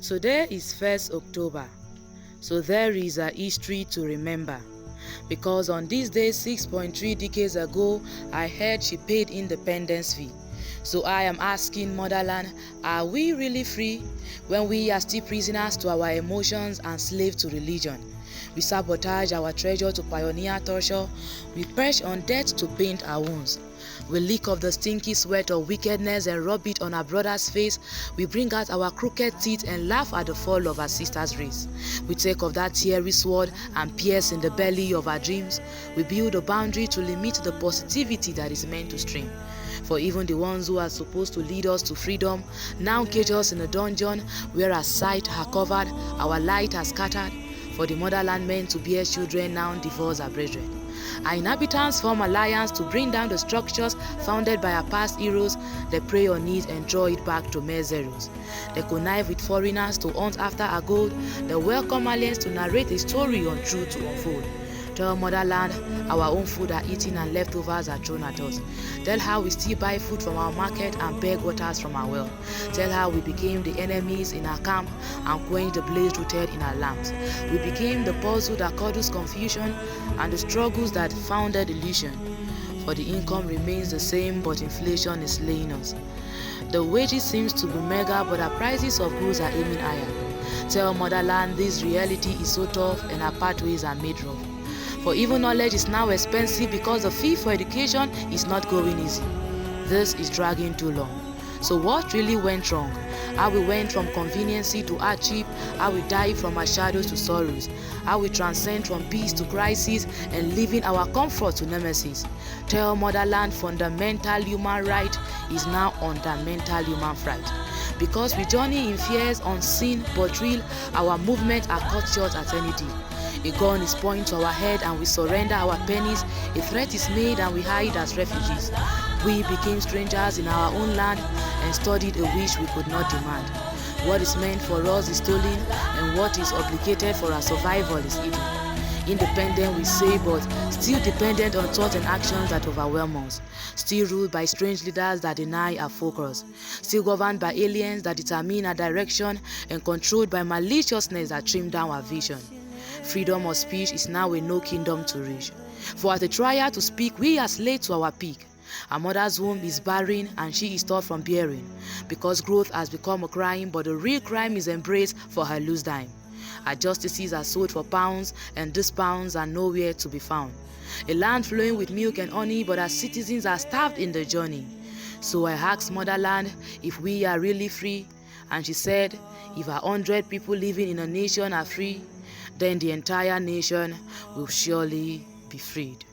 Today is 1st October, so there is a history to remember. Because on this day 6.3 decades ago, I heard she paid independence fee. So I am asking Motherland, are we really free when we are still prisoners to our emotions and slaves to religion? We sabotage our treasure to pioneer torture. We perch on death to paint our wounds. We lick off the stinky sweat of wickedness and rub it on our brother's face. We bring out our crooked teeth and laugh at the fall of our sister's race. We take off that teary sword and pierce in the belly of our dreams. We build a boundary to limit the positivity that is meant to stream. For even the ones who are supposed to lead us to freedom now cage us in a dungeon where our sight are covered, our light are scattered. For the motherland meant to bear children now divorce our brethren. Our inhabitants form alliance to bring down the structures founded by our past heroes. They prey on it and draw it back to mere zeros. They connive with foreigners to hunt after our gold. They welcome aliens to narrate a story on truth to unfold. Tell motherland our own food are eaten and leftovers are thrown at us. Tell how we still buy food from our market and beg waters from our well. Tell how we became the enemies in our camp and quenched the blaze rooted in our lamps. We became the puzzle that causes confusion and the struggles that founded illusion. For the income remains the same, but inflation is slaying us. The wages seems to be mega, but our prices of goods are aiming higher. Tell motherland this reality is so tough and our pathways are made rough. For even knowledge is now expensive because the fee for education is not going easy. This is dragging too long. So what really went wrong? How we went from conveniency to hardship, how we dive from our shadows to sorrows, how we transcend from peace to crisis and leaving our comfort to nemesis. Tell motherland fundamental human right is now under mental human fright. Because we journey in fears unseen but real, our movements are cut short at any deal. A gun is pointed to our head and we surrender our pennies. A threat is made and we hide as refugees. We became strangers in our own land and studied a wish we could not demand. What is meant for us is stolen and what is obligated for our survival is hidden. Independent we say, but still dependent on thoughts and actions that overwhelm us. Still ruled by strange leaders that deny our focus. Still governed by aliens that determine our direction and controlled by maliciousness that trim down our vision. Freedom of speech is now a no kingdom to reach. For at a trial to speak, we are slaves to our peak. Our mother's womb is barren and she is taught from bearing. Because growth has become a crime, but the real crime is embraced for her loose dime. Our justices are sold for pounds, and these pounds are nowhere to be found. A land flowing with milk and honey, but our citizens are starved in the journey. So I asked motherland if we are really free, and she said, if 100 people living in a nation are free, then the entire nation will surely be freed.